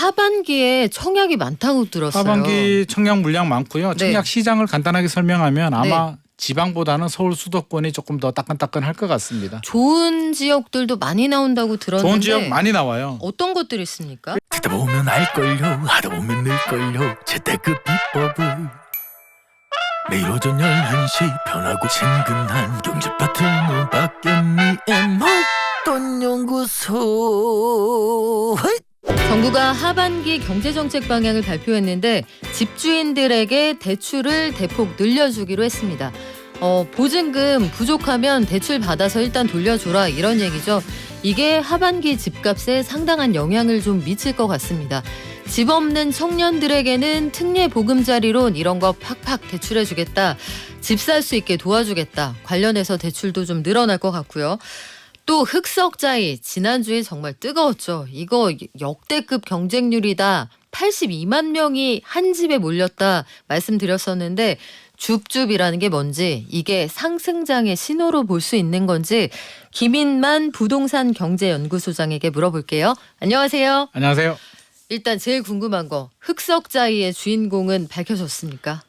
하반기에 청약이 많다고 들었어요. 하반기 청약 물량 많고요. 네. 청약 시장을 간단하게 설명하면 아마 지방보다는 서울 수도권이 조금 더 따끈따끈할 것 같습니다. 좋은 지역들도 많이 나온다고 들었는데 좋은 지역 많이 나와요. 어떤 것들이 있습니까? 듣다 보면 알걸요 하다 보면 늘걸요 재테크 비법을 매일 오전 11시 편하고 친근한 경제 파트너 박연미의 목돈 연구소. 정부가 하반기 경제정책 방향을 발표했는데 집주인들에게 대출을 대폭 늘려주기로 했습니다. 보증금 부족하면 대출 받아서 일단 돌려줘라 이런 얘기죠. 이게 하반기 집값에 상당한 영향을 좀 미칠 것 같습니다. 집 없는 청년들에게는 특례 보금자리론 이런 거 팍팍 대출해주겠다. 집 살 수 있게 도와주겠다. 관련해서 대출도 좀 늘어날 것 같고요. 또 흑석자이 지난주에 정말 뜨거웠죠. 이거 역대급 경쟁률이다. 82만 명이 한 집에 몰렸다 말씀드렸었는데 줍줍이라는 게 뭔지 이게 상승장의 신호로 볼 수 있는 건지 김인만 부동산 경제연구소장에게 물어볼게요. 안녕하세요. 안녕하세요. 일단 제일 궁금한 거 흑석자이의 주인공은 밝혀졌습니까?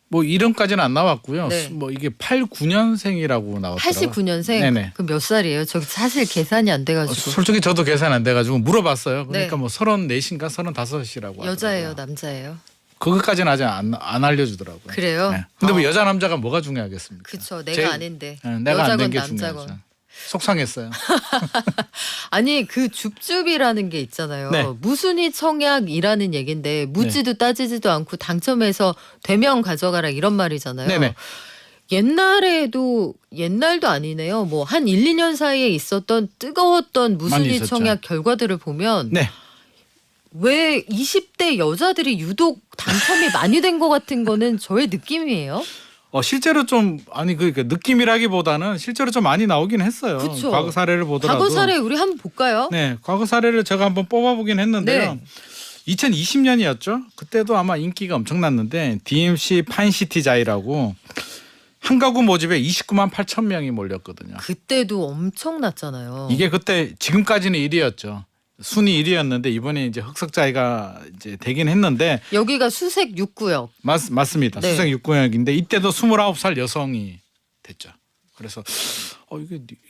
뭐 이름까지는 안 나왔고요. 네. 뭐 이게 89년생이라고 나왔더라고요. 89년생? 네네. 그럼 몇 살이에요? 저 사실 계산이 안 돼가지고. 솔직히 저도 계산 안 돼가지고 물어봤어요. 그러니까 네. 뭐 34인가 35이라고 여자예요, 하더라고요. 남자예요? 그것까지는 아직 안 알려주더라고요. 그래요? 네. 근데 뭐 여자 남자가 뭐가 중요하겠습니까? 그쵸, 내가 제일- 아닌데. 네, 내가 안 여자건 된 게 남자건. 중요하죠. 속상했어요. 아니 그 줍줍이라는 게 있잖아요. 네. 무순위 청약이라는 얘긴데 묻지도 따지지도 않고 당첨해서 되면 가져가라 이런 말이잖아요. 네네. 옛날도 아니네요. 뭐 한 1, 2년 사이에 있었던 뜨거웠던 많이 무순위 있었죠. 청약 결과들을 보면 네. 왜 20대 여자들이 유독 당첨이 많이 된 것 같은 거는 저의 느낌이에요. 실제로 좀 아니 그 느낌이라기보다는 실제로 좀 많이 나오긴 했어요. 그쵸. 과거 사례를 보더라도. 과거 사례 우리 한번 볼까요? 네, 과거 사례를 제가 한번 뽑아보긴 했는데요. 네. 2020년이었죠. 그때도 아마 인기가 엄청났는데 DMC 판시티자이라고 한 가구 모집에 29만 8천 명이 몰렸거든요. 그때도 엄청났잖아요. 이게 그때 지금까지는 1위였죠. 순위 1위였는데 이번에 이제 흑석자이가 이제 되긴 했는데 여기가 수색 6구역. 맞습니다. 네. 수색 6구역인데 이때도 29살 여성이 됐죠. 그래서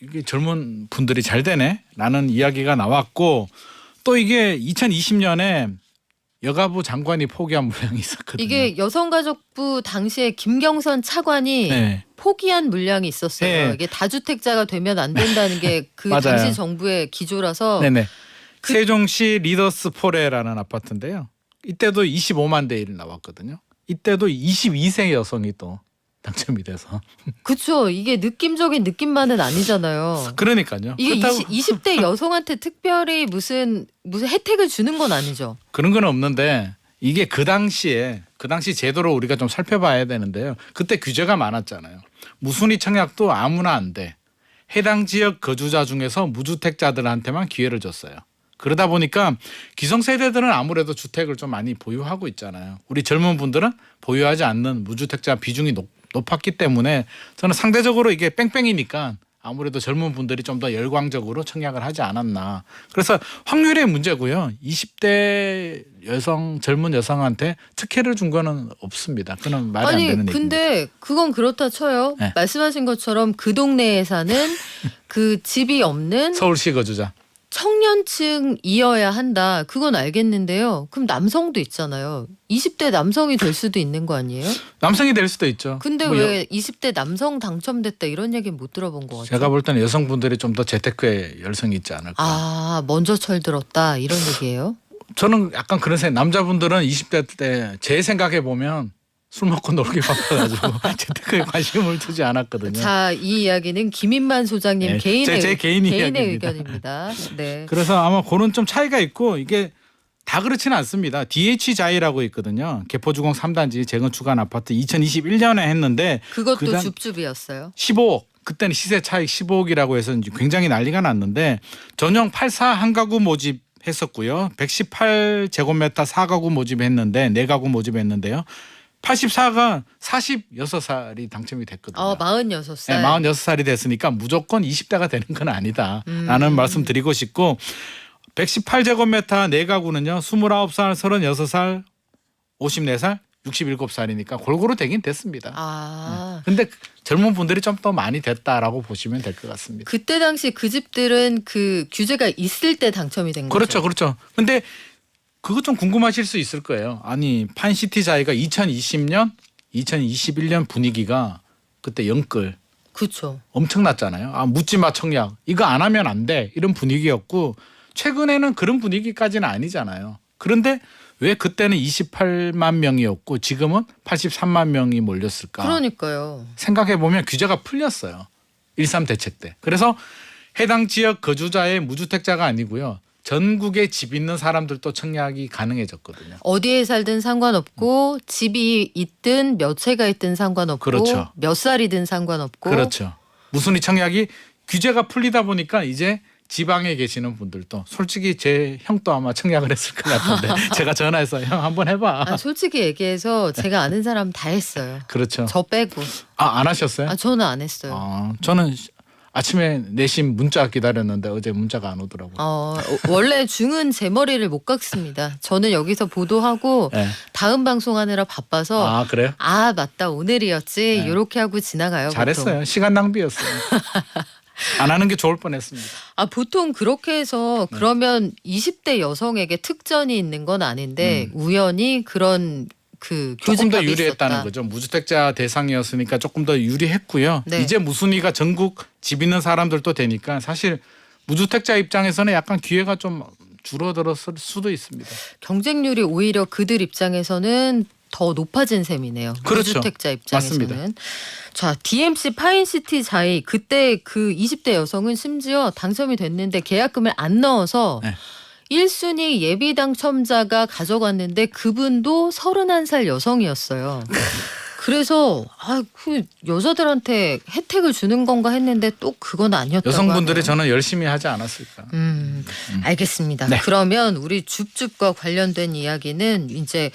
이게 젊은 분들이 잘 되네라는 이야기가 나왔고 또 이게 2020년에 여가부 장관이 포기한 물량이 있었거든요. 이게 여성가족부 당시에 김경선 차관이 네. 포기한 물량이 있었어요. 네. 이게 다주택자가 되면 안 된다는 게 그 맞아요. 당시 정부의 기조라서 네네. 세종시 리더스 포레라는 아파트인데요. 이때도 25만 대 1 나왔거든요. 이때도 22세 여성이 또 당첨이 돼서. 그쵸. 이게 느낌적인 느낌만은 아니잖아요. 그러니까요. 이게 그렇다고 20대 여성한테 특별히 무슨 혜택을 주는 건 아니죠. 그런 건 없는데 이게 그 당시 제도를 우리가 좀 살펴봐야 되는데요. 그때 규제가 많았잖아요. 무순위 청약도 아무나 안 돼. 해당 지역 거주자 중에서 무주택자들한테만 기회를 줬어요. 그러다 보니까 기성세대들은 아무래도 주택을 좀 많이 보유하고 있잖아요. 우리 젊은 분들은 보유하지 않는 무주택자 비중이 높았기 때문에 저는 상대적으로 이게 뺑뺑이니까 아무래도 젊은 분들이 좀 더 열광적으로 청약을 하지 않았나. 그래서 확률의 문제고요. 20대 젊은 여성한테 특혜를 준 거는 없습니다. 그건 말이 안 되는 얘기입니다. 근데 그건 그렇다 쳐요. 네. 말씀하신 것처럼 그 동네에 사는 그 집이 없는 서울시 거주자. 청년층이어야 한다. 그건 알겠는데요. 그럼 남성도 있잖아요. 20대 남성이 될 수도 있는 거 아니에요? 남성이 될 수도 있죠. 근데 뭐 왜 20대 남성 당첨됐다 이런 얘기는 못 들어본 것 같아요. 제가 볼 때는 여성분들이 좀 더 재테크에 열성이 있지 않을까. 먼저 철들었다 이런 얘기예요? 저는 약간 그런 생각. 남자분들은 20대 때 제 생각해 보면 술 먹고 놀기 바빠가지고 재테크에 관심을 두지 않았거든요. 자, 이 이야기는 김인만 소장님 네, 개인의 제 개인 이야기입니다. 의견입니다. 네. 그래서 아마 그런 좀 차이가 있고 이게 다 그렇지는 않습니다. DH자이라고 있거든요. 개포주공 3단지 재건축한 아파트 2021년에 했는데 그것도 줍줍이었어요. 15억. 그때는 시세 차익 15억이라고 해서 이제 굉장히 난리가 났는데 전용 84 한 가구 모집했었고요. 118제곱미터 4가구 모집했는데 4가구 모집했는데요. 84가 46살이 당첨이 됐거든요. 46살. 네, 46살이 됐으니까 무조건 20대가 되는 건 아니다라는 말씀 드리고 싶고 118제곱미터 4가구는요. 29살, 36살, 54살, 67살이니까 골고루 되긴 됐습니다. 아. 근데 젊은 분들이 좀 더 많이 됐다라고 보시면 될 것 같습니다. 그때 당시 그 집들은 그 규제가 있을 때 당첨이 된 거죠. 그렇죠. 그렇죠. 근데 그것 좀 궁금하실 수 있을 거예요. 아니 판시티 자이가 2020년, 2021년 분위기가 그때 영끌 그렇죠. 엄청났잖아요. 아 묻지마 청약 이거 안 하면 안 돼 이런 분위기였고 최근에는 그런 분위기까지는 아니잖아요. 그런데 왜 그때는 28만 명이었고 지금은 83만 명이 몰렸을까? 그러니까요. 생각해 보면 규제가 풀렸어요. 1.3 대책 때. 그래서 해당 지역 거주자의 무주택자가 아니고요. 전국에 집 있는 사람들도 청약이 가능해졌거든요. 어디에 살든 상관없고 집이 있든 몇 채가 있든 상관없고 그렇죠. 몇 살이든 상관없고 그렇죠. 무순위 청약이 규제가 풀리다 보니까 이제 지방에 계시는 분들도 솔직히 제 형도 아마 청약을 했을 것 같은데 제가 전화해서 형 한번 해봐. 아, 솔직히 얘기해서 제가 아는 사람 다 했어요. 그렇죠. 저 빼고. 아, 안 하셨어요? 아, 저는 안 했어요. 저는 아침에 내심 문자 기다렸는데 어제 문자가 안 오더라고요. 원래 중은 제 머리를 못 깎습니다. 저는 여기서 보도하고 네. 다음 방송하느라 바빠서 아 그래요? 아 맞다 오늘이었지 네. 이렇게 하고 지나가요. 잘했어요. 보통. 시간 낭비였어요. 안 하는 게 좋을 뻔했습니다. 아 보통 그렇게 해서 그러면 20대 여성에게 특전이 있는 건 아닌데 우연히 그런 그 조금 더 교집합이 유리했다는 있었다. 거죠. 무주택자 대상이었으니까 조금 더 유리했고요. 네. 이제 무순위가 전국 집 있는 사람들도 되니까 사실 무주택자 입장에서는 약간 기회가 좀 줄어들었을 수도 있습니다. 경쟁률이 오히려 그들 입장에서는 더 높아진 셈이네요. 그렇죠. 무주택자 입장에서는. 맞습니다. 자, DMC 파인시티 자이 그때 그 20대 여성은 심지어 당첨이 됐는데 계약금을 안 넣어서 네. 1순위 예비 당첨자가 가져갔는데 그분도 31살 여성이었어요. 그래서 그 여자들한테 혜택을 주는 건가 했는데 또 그건 아니었다고 여성분들이 하네요. 저는 열심히 하지 않았을까. 알겠습니다. 네. 그러면 우리 줍줍과 관련된 이야기는 이제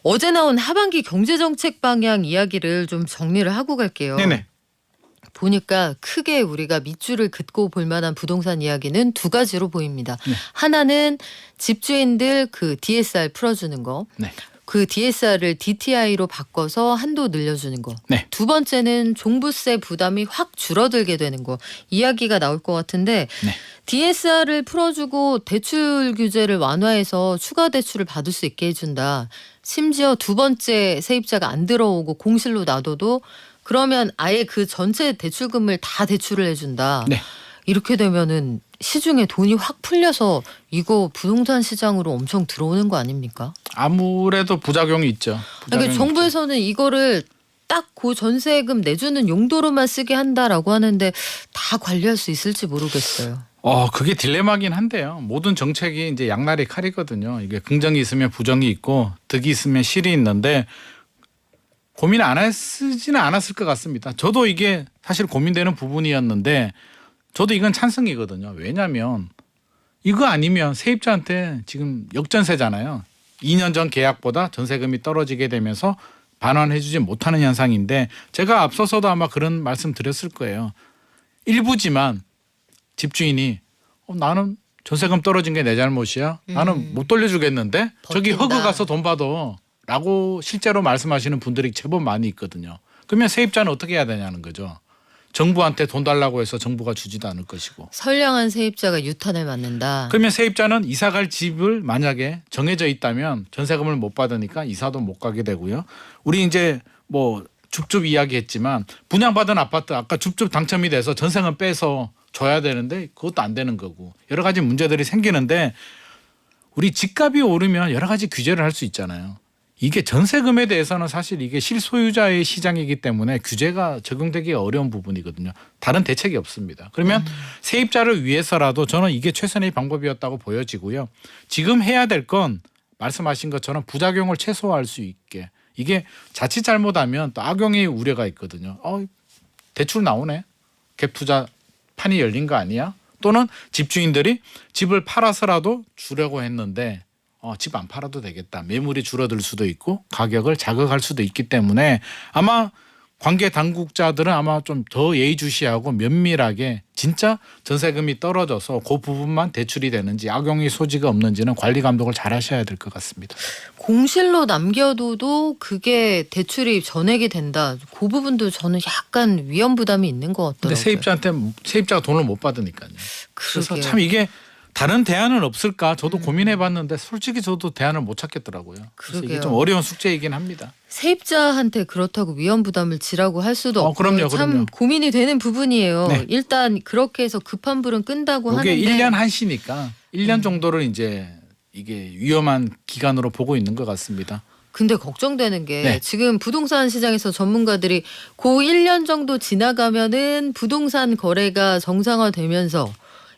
어제 나온 하반기 경제정책 방향 이야기를 좀 정리를 하고 갈게요. 네네. 보니까 크게 우리가 밑줄을 긋고 볼 만한 부동산 이야기는 두 가지로 보입니다. 네. 하나는 집주인들 그 DSR 풀어주는 거. 네. 그 DSR을 DTI로 바꿔서 한도 늘려주는 거. 네. 두 번째는 종부세 부담이 확 줄어들게 되는 거. 이야기가 나올 것 같은데 네. DSR을 풀어주고 대출 규제를 완화해서 추가 대출을 받을 수 있게 해준다. 심지어 두 번째 세입자가 안 들어오고 공실로 놔둬도 그러면 아예 그 전체 대출금을 다 대출을 해준다. 네. 이렇게 되면은 시중에 돈이 확 풀려서 이거 부동산 시장으로 엄청 들어오는 거 아닙니까? 아무래도 부작용이 있죠. 그러니까 부작용이 정부에서는 이거를 딱 그 전세금 내주는 용도로만 쓰게 한다라고 하는데 다 관리할 수 있을지 모르겠어요. 그게 딜레마긴 한데요. 모든 정책이 이제 양날의 칼이거든요. 이게 긍정이 있으면 부정이 있고 득이 있으면 실이 있는데 고민 안 했지는 않았을 것 같습니다. 저도 이게 사실 고민되는 부분이었는데 저도 이건 찬성이거든요. 왜냐하면 이거 아니면 세입자한테 지금 역전세잖아요. 2년 전 계약보다 전세금이 떨어지게 되면서 반환해주지 못하는 현상인데 제가 앞서서도 아마 그런 말씀 드렸을 거예요. 일부지만 집주인이 나는 전세금 떨어진 게 내 잘못이야. 나는 못 돌려주겠는데 저기 버틴다. 허그 가서 돈 받아 라고 실제로 말씀하시는 분들이 제법 많이 있거든요. 그러면 세입자는 어떻게 해야 되냐는 거죠. 정부한테 돈 달라고 해서 정부가 주지도 않을 것이고. 선량한 세입자가 유탄을 맞는다. 그러면 세입자는 이사 갈 집을 만약에 정해져 있다면 전세금을 못 받으니까 이사도 못 가게 되고요. 우리 이제 뭐 줍줍 이야기했지만 분양받은 아파트 아까 줍줍 당첨이 돼서 전세금 빼서 줘야 되는데 그것도 안 되는 거고 여러 가지 문제들이 생기는데 우리 집값이 오르면 여러 가지 규제를 할 수 있잖아요. 이게 전세금에 대해서는 사실 이게 실소유자의 시장이기 때문에 규제가 적용되기 어려운 부분이거든요. 다른 대책이 없습니다. 그러면 세입자를 위해서라도 저는 이게 최선의 방법이었다고 보여지고요. 지금 해야 될 건 말씀하신 것처럼 부작용을 최소화할 수 있게 이게 자칫 잘못하면 또 악용의 우려가 있거든요. 대출 나오네. 갭 투자 판이 열린 거 아니야? 또는 집주인들이 집을 팔아서라도 주려고 했는데 집 안 팔아도 되겠다. 매물이 줄어들 수도 있고 가격을 자극할 수도 있기 때문에 아마 관계 당국자들은 아마 좀 더 예의주시하고 면밀하게 진짜 전세금이 떨어져서 그 부분만 대출이 되는지 악용의 소지가 없는지는 관리 감독을 잘 하셔야 될 것 같습니다. 공실로 남겨둬도 그게 대출이 전액이 된다. 그 부분도 저는 약간 위험 부담이 있는 것 근데 같더라고요. 세입자가 돈을 못 받으니까요. 그래서 그러게요. 참 이게 다른 대안은 없을까 저도 고민해봤는데 솔직히 저도 대안을 못 찾겠더라고요. 그래서 이게 그러게요. 좀 어려운 숙제이긴 합니다. 세입자한테 그렇다고 위험 부담을 지라고 할 수도 없고 그럼요, 참 그럼요. 고민이 되는 부분이에요. 네. 일단 그렇게 해서 급한 불은 끈다고 이게 하는데 1년 한시니까 1년 정도를 이제 이게 위험한 기간으로 보고 있는 것 같습니다. 근데 걱정되는 게 네. 지금 부동산 시장에서 전문가들이 고 1년 정도 지나가면은 부동산 거래가 정상화되면서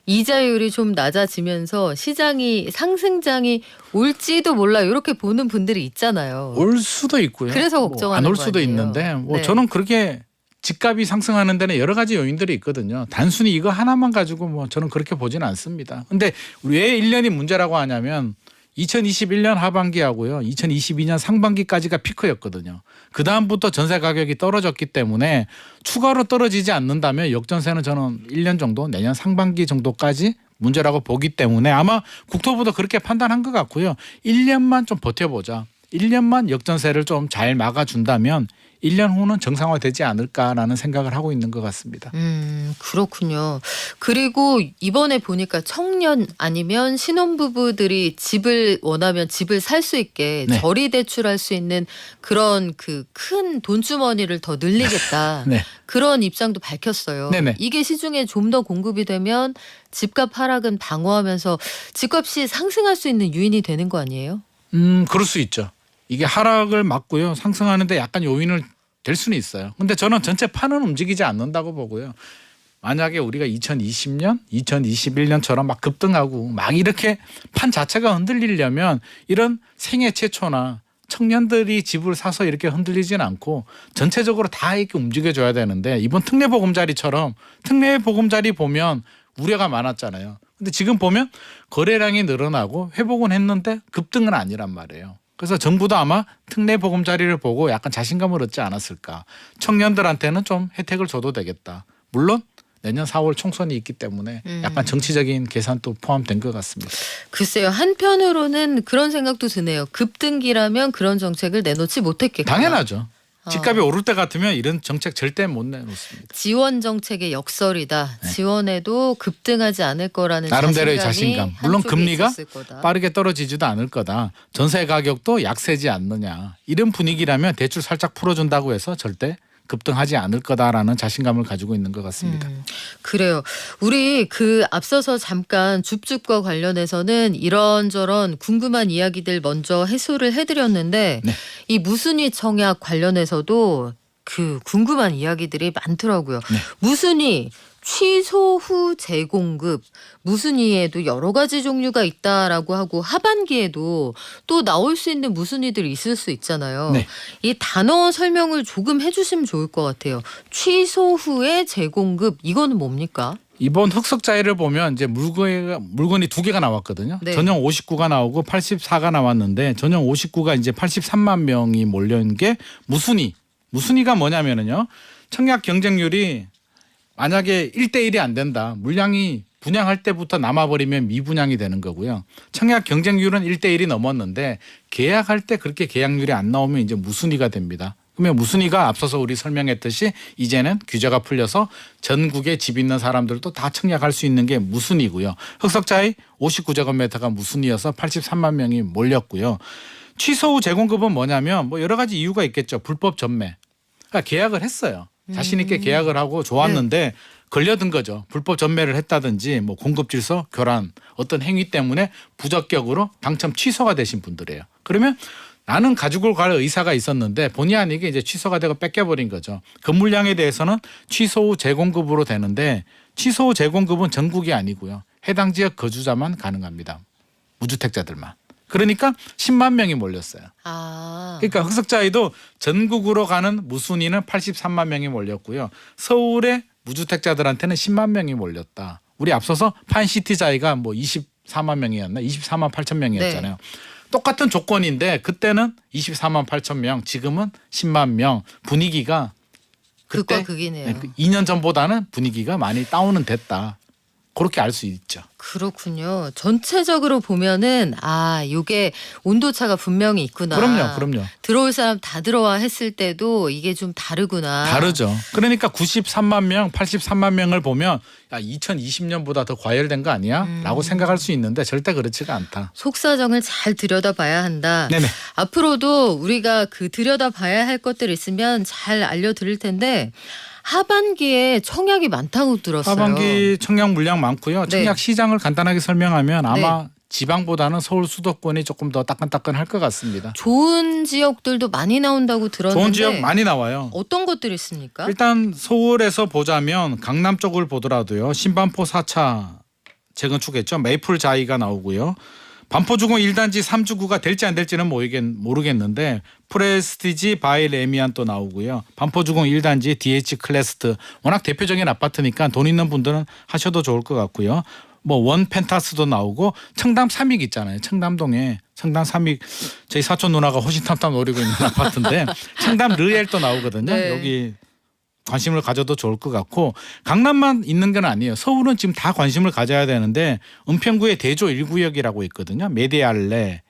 이자율이 좀 낮아지면서 시장이 상승장이 올지도 몰라 이렇게 보는 분들이 있잖아요. 올 수도 있고요. 그래서 걱정하는 안 올 거 수도 아니에요. 있는데 뭐 네. 저는 그렇게 집값이 상승하는 데는 여러 가지 요인들이 있거든요. 단순히 이거 하나만 가지고 뭐 저는 그렇게 보지는 않습니다. 근데 왜 1년이 문제라고 하냐면 2021년 하반기하고요. 2022년 상반기까지가 피크였거든요. 그다음부터 전세 가격이 떨어졌기 때문에 추가로 떨어지지 않는다면 역전세는 저는 1년 정도 내년 상반기 정도까지 문제라고 보기 때문에 아마 국토부도 그렇게 판단한 것 같고요. 1년만 좀 버텨보자. 1년만 역전세를 좀 잘 막아준다면 1년 후는 정상화되지 않을까라는 생각을 하고 있는 것 같습니다. 그렇군요. 그리고 이번에 보니까 청년 아니면 신혼부부들이 집을 원하면 집을 살 수 있게 네. 저리 대출할 수 있는 그런 그 큰 돈주머니를 더 늘리겠다. 네. 그런 입장도 밝혔어요. 네네. 이게 시중에 좀 더 공급이 되면 집값 하락은 방어하면서 집값이 상승할 수 있는 요인이 되는 거 아니에요? 그럴 수 있죠. 이게 하락을 막고요. 상승하는데 약간 요인을 될 수는 있어요. 근데 저는 전체 판은 움직이지 않는다고 보고요. 만약에 우리가 2020년, 2021년처럼 막 급등하고 막 이렇게 판 자체가 흔들리려면 이런 생애 최초나 청년들이 집을 사서 이렇게 흔들리진 않고 전체적으로 다 이렇게 움직여줘야 되는데 이번 특례보금자리처럼 특례보금자리 보면 우려가 많았잖아요. 근데 지금 보면 거래량이 늘어나고 회복은 했는데 급등은 아니란 말이에요. 그래서 정부도 아마 특례보금자리를 보고 약간 자신감을 얻지 않았을까. 청년들한테는 좀 혜택을 줘도 되겠다. 물론 내년 4월 총선이 있기 때문에 약간 정치적인 계산도 포함된 것 같습니다. 글쎄요. 한편으로는 그런 생각도 드네요. 급등기라면 그런 정책을 내놓지 못했겠구나. 당연하죠. 집값이 오를 때 같으면 이런 정책 절대 못 내놓습니다. 지원 정책의 역설이다. 네. 지원해도 급등하지 않을 거라는 나름대로의 자신감이 자신감. 물론 한쪽에 금리가 있었을 거다. 빠르게 떨어지지도 않을 거다. 전세 가격도 약세지 않느냐. 이런 분위기라면 대출 살짝 풀어준다고 해서 절대 급등하지 않을 거다라는 자신감을 가지고 있는 것 같습니다. 그래요. 우리 그 앞서서 잠깐 줍줍과 관련해서는 이런저런 궁금한 이야기들 먼저 해소를 해드렸는데 네. 이 무순위 청약 관련해서도 그 궁금한 이야기들이 많더라고요. 네. 무순위 취소 후 재공급 무순위에도 여러 가지 종류가 있다라고 하고 하반기에도 또 나올 수 있는 무순위들이 있을 수 있잖아요. 네. 이 단어 설명을 조금 해주시면 좋을 것 같아요. 취소 후에 재공급 이거는 뭡니까? 이번 흑석자회를 보면 이제 물건이 두 개가 나왔거든요. 네. 전용 59가 나오고 84가 나왔는데 전용 59가 이제 83만 명이 몰려온 게 무순위. 무순위가 뭐냐면은요. 청약 경쟁률이 만약에 1대1이 안 된다. 물량이 분양할 때부터 남아버리면 미분양이 되는 거고요. 청약 경쟁률은 1대1이 넘었는데 계약할 때 그렇게 계약률이 안 나오면 이제 무순위가 됩니다. 그러면 무순위가 앞서서 우리 설명했듯이 이제는 규제가 풀려서 전국에 집 있는 사람들도 다 청약할 수 있는 게 무순위고요. 흑석자의 59제곱미터가 무순위여서 83만 명이 몰렸고요. 취소 후 재공급은 뭐냐면 뭐 여러 가지 이유가 있겠죠. 불법 전매. 그러니까 계약을 했어요. 자신 있게 계약을 하고 좋았는데 걸려든 거죠. 불법 전매를 했다든지 뭐 공급 질서 교란 어떤 행위 때문에 부적격으로 당첨 취소가 되신 분들이에요. 그러면 나는 가지고 갈 의사가 있었는데 본의 아니게 이제 취소가 되고 뺏겨버린 거죠. 그 물량에 대해서는 취소 후 재공급으로 되는데 취소 후 재공급은 전국이 아니고요. 해당 지역 거주자만 가능합니다. 무주택자들만. 그러니까 10만 명이 몰렸어요. 그러니까 흑석자위도 전국으로 가는 무순위는 83만 명이 몰렸고요. 서울의 무주택자들한테는 10만 명이 몰렸다. 우리 앞서서 판시티자위가 뭐 24만 명이었나? 24만 8천 명이었잖아요. 네. 똑같은 조건인데 그때는 24만 8천 명, 지금은 10만 명. 분위기가 극과 극이네요. 2년 전보다는 분위기가 많이 다운은 됐다. 그렇게 알 수 있죠. 그렇군요. 전체적으로 보면은 요게 온도차가 분명히 있구나. 그럼요. 들어올 사람 다 들어와 했을 때도 이게 좀 다르구나. 다르죠. 그러니까 93만 명, 83만 명을 보면 2020년보다 더 과열된 거 아니야? 라고 생각할 수 있는데 절대 그렇지가 않다. 속사정을 잘 들여다봐야 한다. 네네. 앞으로도 우리가 그 들여다봐야 할 것들 있으면 잘 알려드릴 텐데 하반기에 청약이 많다고 들었어요. 하반기 청약 물량 많고요. 네. 청약 시장을 간단하게 설명하면 아마 지방보다는 서울 수도권이 조금 더 따끈따끈할 것 같습니다. 좋은 지역들도 많이 나온다고 들었는데 좋은 지역 많이 나와요. 어떤 것들이 있습니까? 일단 서울에서 보자면 강남 쪽을 보더라도요. 신반포 4차 재건축했죠. 메이플 자이가 나오고요. 반포주공 1단지 3주구가 될지 안 될지는 모르겠는데 프레스티지 바이 레미안 또 나오고요. 반포주공 1단지 DH 클래스트 워낙 대표적인 아파트니까 돈 있는 분들은 하셔도 좋을 것 같고요. 뭐 원 펜타스도 나오고 청담 3익 있잖아요. 청담동에 청담 3익 저희 사촌 누나가 호시탐탐 노리고 있는 아파트인데 청담 르엘도 나오거든요. 네. 여기 관심을 가져도 좋을 것 같고 강남만 있는 건 아니에요. 서울은 지금 다 관심을 가져야 되는데 은평구의 대조 1구역이라고 있거든요. 메디알레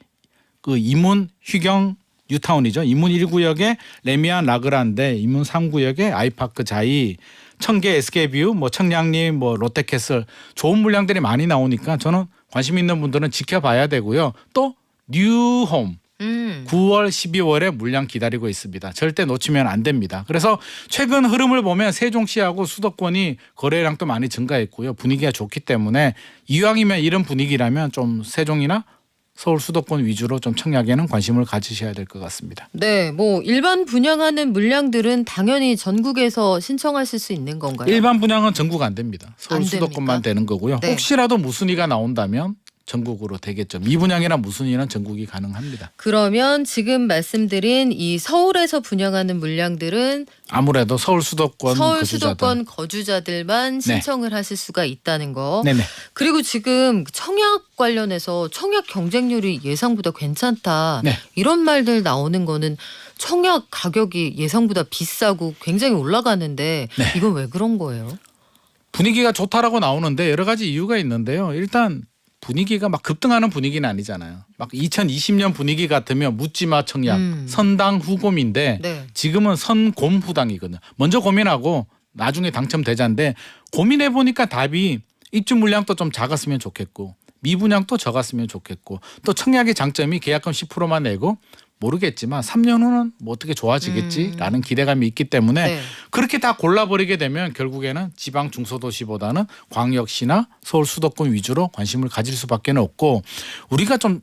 그 이문 휴경 뉴타운이죠. 이문 1구역에 레미안 라그란데 이문 3구역에 아이파크 자이 청계 SK뷰 뭐 청량리 뭐 롯데캐슬 좋은 물량들이 많이 나오니까 저는 관심 있는 분들은 지켜봐야 되고요. 또 뉴홈 9월, 12월에 물량 기다리고 있습니다. 절대 놓치면 안 됩니다. 그래서 최근 흐름을 보면 세종시하고 수도권이 거래량도 많이 증가했고요. 분위기가 좋기 때문에 이왕이면 이런 분위기라면 좀 세종이나 서울 수도권 위주로 좀 청약에는 관심을 가지셔야 될 것 같습니다. 네, 뭐 일반 분양하는 물량들은 당연히 전국에서 신청하실 수 있는 건가요? 일반 분양은 전국 안 됩니다. 서울 안 수도권만 됩니까? 되는 거고요. 네. 혹시라도 무순위가 나온다면 전국으로 되겠죠. 미분양이나 무순위는 전국이 가능합니다. 그러면 지금 말씀드린 이 서울에서 분양하는 물량들은 아무래도 서울 수도권 서울 거주자들. 수도권 거주자들만 신청을 하실 수가 있다는 거. 네네. 그리고 지금 청약 관련해서 청약 경쟁률이 예상보다 괜찮다. 네. 이런 말들 나오는 거는 청약 가격이 예상보다 비싸고 굉장히 올라가는데 네. 이건 왜 그런 거예요? 분위기가 좋다라고 나오는데 여러 가지 이유가 있는데요. 일단 분위기가 막 급등하는 분위기는 아니잖아요. 막 2020년 분위기 같으면 묻지마 청약, 선당 후곰인데 네. 지금은 선곰 후당이거든요. 먼저 고민하고 나중에 당첨되자인데 고민해 보니까 답이 입주 물량도 좀 작았으면 좋겠고 미분양도 적었으면 좋겠고 또 청약의 장점이 계약금 10%만 내고 모르겠지만 3년 후는 뭐 어떻게 좋아지겠지라는 기대감이 있기 때문에 네. 그렇게 다 골라버리게 되면 결국에는 지방 중소도시보다는 광역시나 서울 수도권 위주로 관심을 가질 수밖에 없고 우리가 좀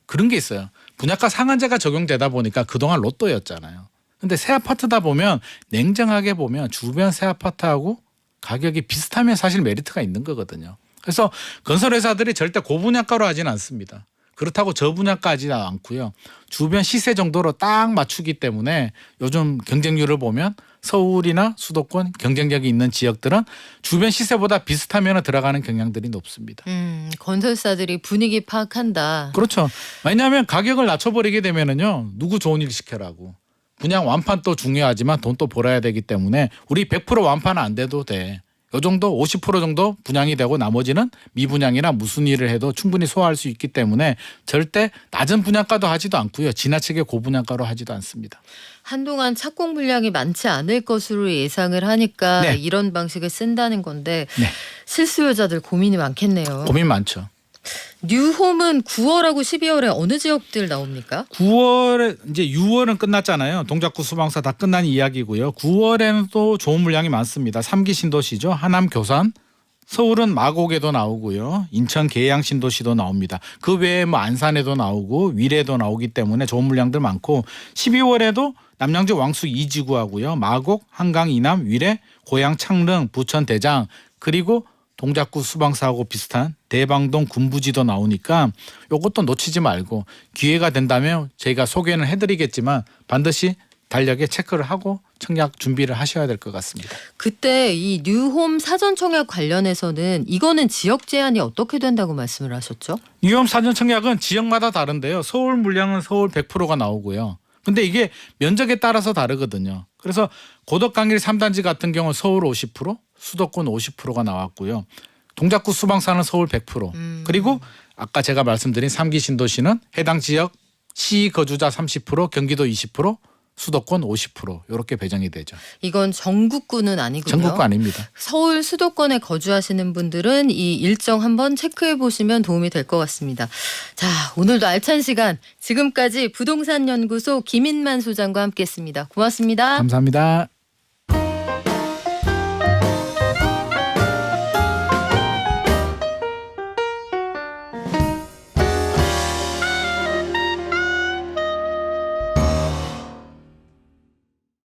그런 게 있어요. 분양가 상한제가 적용되다 보니까 그동안 로또였잖아요. 근데 새 아파트다 보면 냉정하게 보면 주변 새 아파트하고 가격이 비슷하면 사실 메리트가 있는 거거든요. 그래서 건설회사들이 절대 고분양가로 하지는 않습니다. 그렇다고 저분양가 하지는 않고요. 주변 시세 정도로 딱 맞추기 때문에 요즘 경쟁률을 보면 서울이나 수도권 경쟁력이 있는 지역들은 주변 시세보다 비슷하면 들어가는 경향들이 높습니다. 건설사들이 분위기 파악한다. 그렇죠. 왜냐하면 가격을 낮춰버리게 되면은요. 누구 좋은 일 시켜라고. 분양 완판도 중요하지만 돈 또 벌어야 되기 때문에 우리 100% 완판은 안 돼도 돼. 요 정도 50% 정도 분양이 되고 나머지는 미분양이나 무순위를 해도 충분히 소화할 수 있기 때문에 절대 낮은 분양가도 하지도 않고요. 지나치게 고분양가로 하지도 않습니다. 한동안 착공 물량이 많지 않을 것으로 예상을 하니까 네. 이런 방식을 쓴다는 건데 네. 실수요자들 고민이 많겠네요. 고민 많죠. 뉴홈은 9월하고 12월에 어느 지역들 나옵니까? 9월에 이제 6월은 끝났잖아요. 동작구 수방사 다 끝난 이야기고요. 9월에는 또 좋은 물량이 많습니다. 3기 신도시죠. 하남 교산, 서울은 마곡에도 나오고요. 인천 계양 신도시도 나옵니다. 그 외에 뭐 안산에도 나오고 위례도 나오기 때문에 좋은 물량들 많고 12월에도 남양주 왕수 2지구하고요. 마곡, 한강 이남, 위례, 고양 창릉, 부천 대장 그리고 동작구 수방사하고 비슷한 대방동 군부지도 나오니까 이것도 놓치지 말고 기회가 된다면 저희가 소개는 해드리겠지만 반드시 달력에 체크를 하고 청약 준비를 하셔야 될 것 같습니다. 그때 이 뉴홈 사전 청약 관련해서는 이거는 지역 제한이 어떻게 된다고 말씀을 하셨죠? 뉴홈 사전 청약은 지역마다 다른데요. 서울 물량은 서울 100%가 나오고요. 근데 이게 면적에 따라서 다르거든요. 그래서 고덕강일 3단지 같은 경우는 서울 50%, 수도권 50%가 나왔고요. 동작구 수방사는 서울 100%. 그리고 아까 제가 말씀드린 3기 신도시는 해당 지역 시 거주자 30%, 경기도 20%, 수도권 50% 이렇게 배정이 되죠. 이건 전국구는 아니고요. 전국구 아닙니다. 서울 수도권에 거주하시는 분들은 이 일정 한번 체크해 보시면 도움이 될 것 같습니다. 자, 오늘도 알찬 시간 지금까지 부동산연구소 김인만 소장과 함께했습니다. 고맙습니다. 감사합니다.